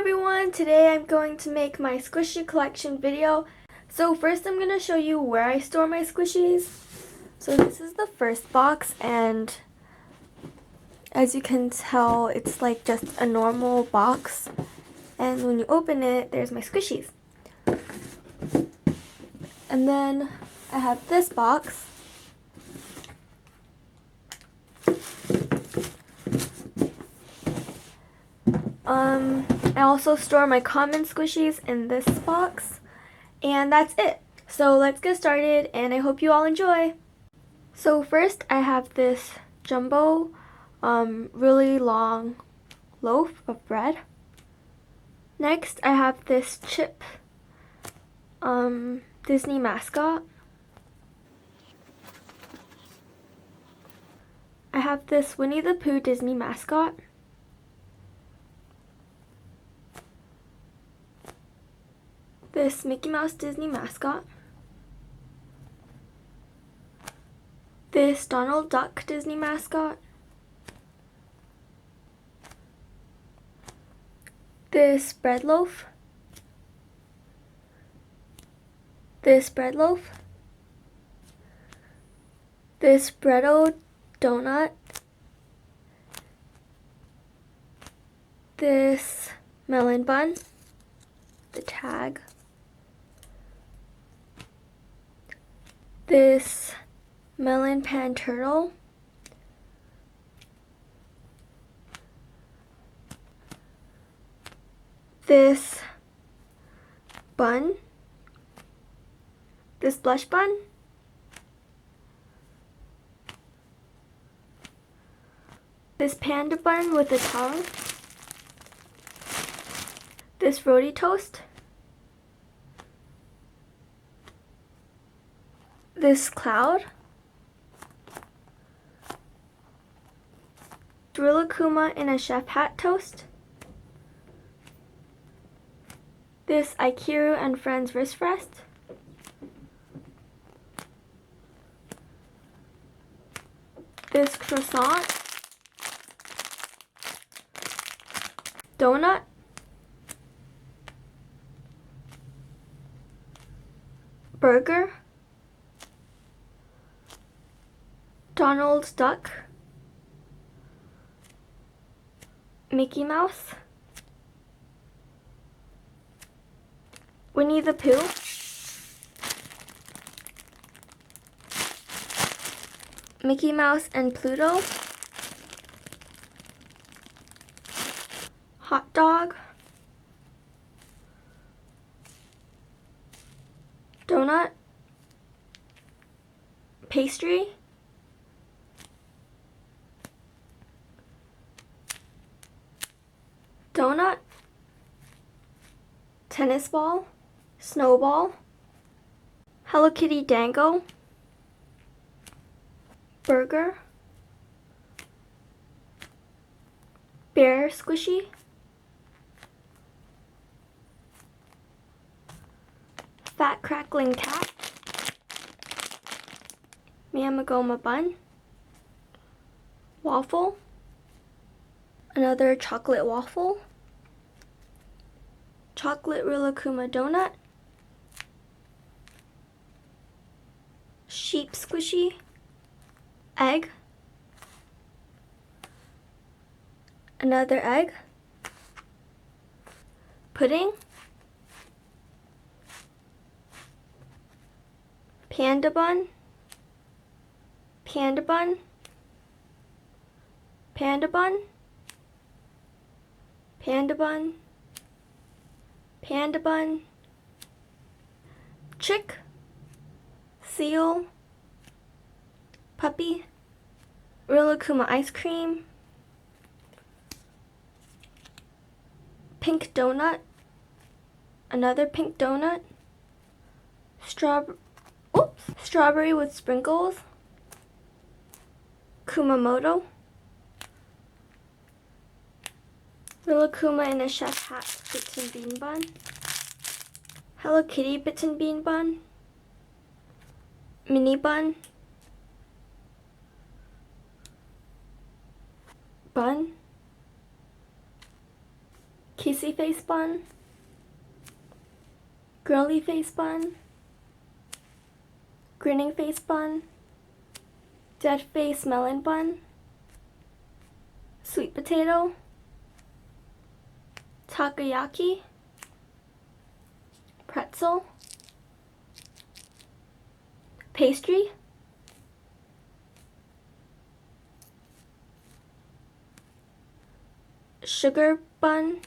everyone! Today I'm going to make my squishy collection video. So first I'm going to show you where I store my squishies. So this is the first box, and as you can tell it's like just a normal box, and when you open it there's my squishies. And then I have this box. I also store my common squishies in this box, and that's it. So let's get started, and I hope you all enjoy. So first I have this jumbo, really long loaf of bread. Next I have this Chip Disney mascot. I have this Winnie the Pooh Disney mascot. This Mickey Mouse Disney mascot. This Donald Duck Disney mascot. This bread loaf. This bread loaf. This Breado donut. This melon bun. The tag. This melon pan turtle. This bun. This blush bun. This panda bun with a tongue. This roti toast. This cloud. Rilakkuma in a chef hat toast. This Aikiru and Friends wrist rest. This croissant. Donut. Burger. Donald Duck. Mickey Mouse. Winnie the Pooh. Mickey Mouse and Pluto. Hot dog. Donut. Pastry. Donut. Tennis ball. Snowball. Hello Kitty Dango. Burger. Bear squishy. Fat crackling cat. Mamagoma bun. Waffle. Another chocolate waffle. Chocolate Rilakkuma donut. Sheep squishy. Egg. Another egg. Pudding. Panda bun. Panda bun. Panda bun. Panda bun. Panda bun. Chick. Seal. Puppy. Rilakkuma ice cream. Pink donut. Another pink donut. Strawberry with sprinkles. Kumamoto. Rilakkuma in a chef hat bits and bean bun. Hello Kitty bits and bean bun. Mini bun. Bun. Kissy face bun, girly face bun, grinning face bun, dead face melon bun, sweet potato, takoyaki, pretzel, pastry, sugar bun,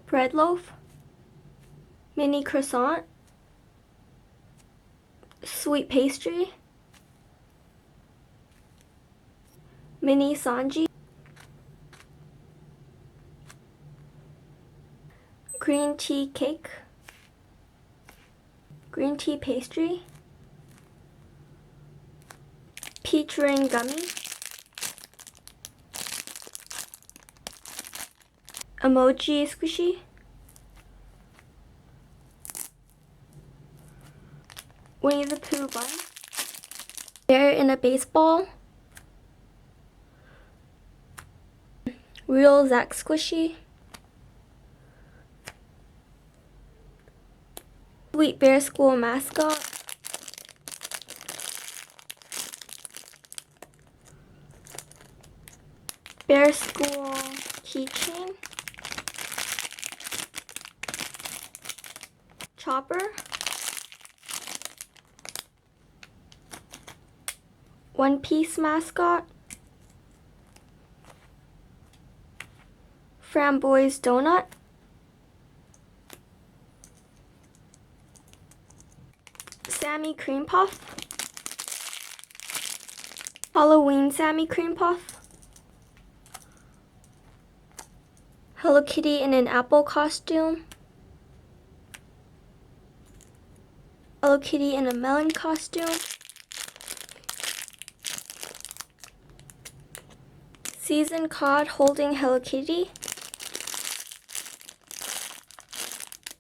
bread loaf, mini croissant, sweet pastry, mini sanji, green tea cake, green tea pastry, peach ring gummy, emoji squishy, Winnie the Pooh bun, bear in a baseball, real Zack squishy, Sweet Bear School mascot, Bear School keychain, Chopper, One Piece mascot, Framboise donut, Sammy cream puff, Halloween Sammy cream puff, Hello Kitty in an apple costume, Hello Kitty in a melon costume, seasoned cod holding Hello Kitty,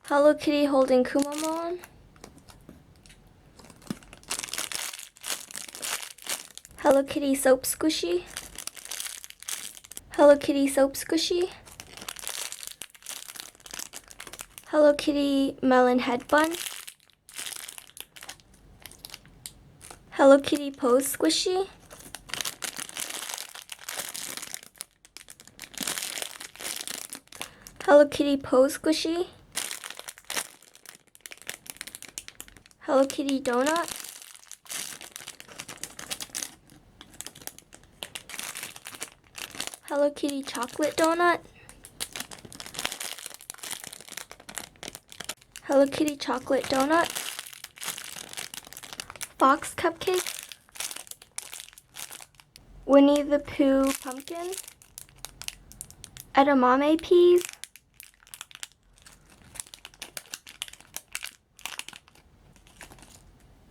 Hello Kitty holding Kumamon, Hello Kitty soap squishy, Hello Kitty soap squishy, Hello Kitty melon head bun, Hello Kitty pose squishy, Hello Kitty pose squishy, Hello Kitty donut, Hello Kitty chocolate donut, Hello Kitty chocolate donut, Fox cupcake, Winnie the Pooh pumpkin, edamame peas,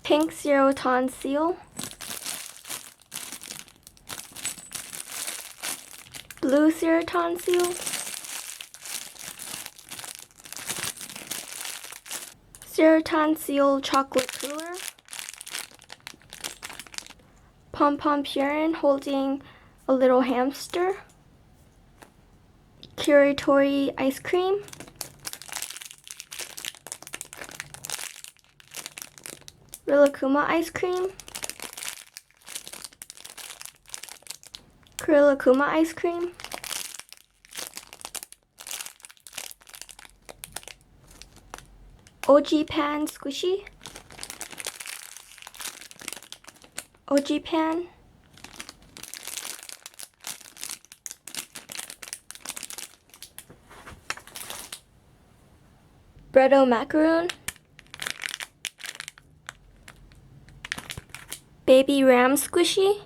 pink zero-ton seal, blue zero-ton seal, zero-ton seal chocolate cooler, Pom Pom Purin holding a little hamster, Kiritori ice cream, Rilakkuma ice cream, Rilakkuma ice cream, OG Pan squishy, OG Pan, Breado macaroon, Baby Ram squishy,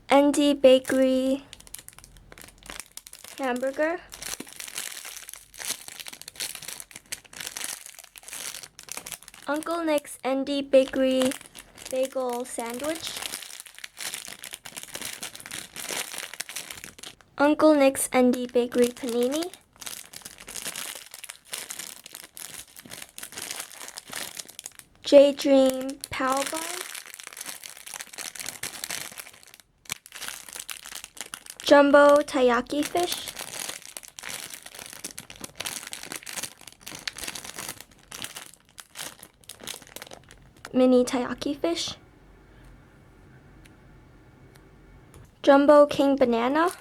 ND Bakery hamburger, Uncle Nick's ND Bakery bagel sandwich, Uncle Nick's ND Bakery panini, J Dream Pow Bun, Jumbo Taiyaki Fish, Mini Taiyaki Fish, Jumbo King Banana,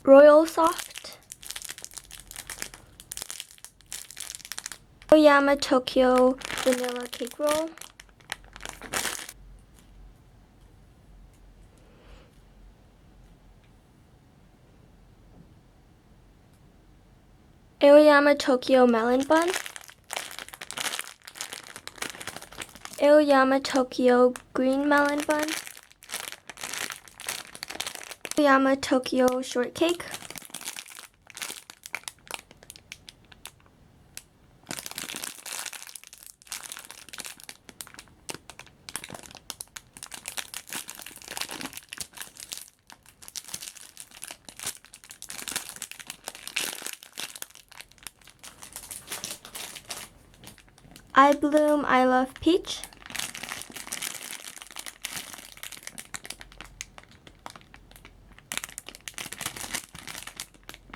Royal Soft, Oyama Tokyo Vanilla Cake Roll, Aoyama Tokyo Melon Bun, Aoyama Tokyo Green Melon Bun, Aoyama Tokyo Shortcake, I Bloom I Love Peach,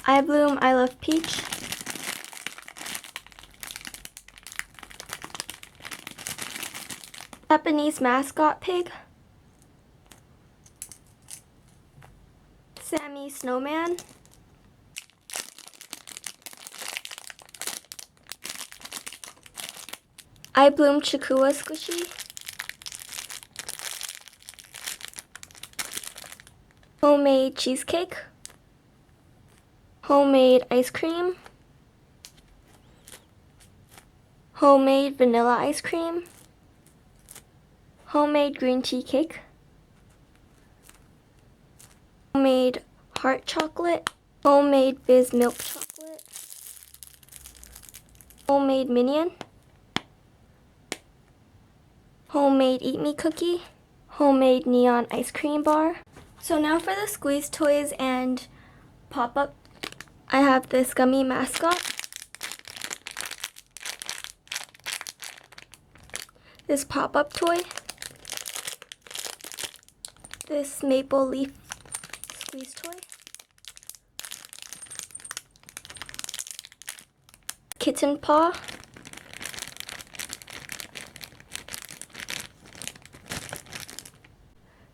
I Bloom I Love Peach, Japanese Mascot Pig, Sammy Snowman, I Bloom Chikua Squishy, Homemade Cheesecake, Homemade Ice Cream, Homemade Vanilla Ice Cream, Homemade Green Tea Cake, Homemade Heart Chocolate, Homemade Biz Milk Chocolate, Homemade Minion, Homemade Eat Me Cookie, Homemade Neon Ice Cream Bar. So now for the squeeze toys and pop-up, I have this gummy mascot, this pop-up toy, this maple leaf squeeze toy, kitten paw,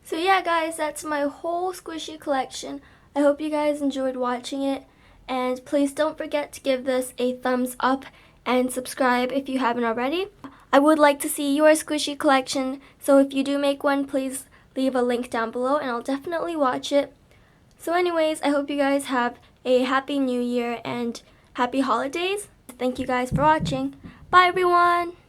so yeah guys, that's my whole squishy collection. I hope you guys enjoyed watching it, and please don't forget to give this a thumbs up and subscribe if you haven't already. I would like to see your squishy collection, so if you do make one, please leave a link down below and I'll definitely watch it. So anyways, I hope you guys have a happy new year and happy holidays. Thank you guys for watching. Bye everyone!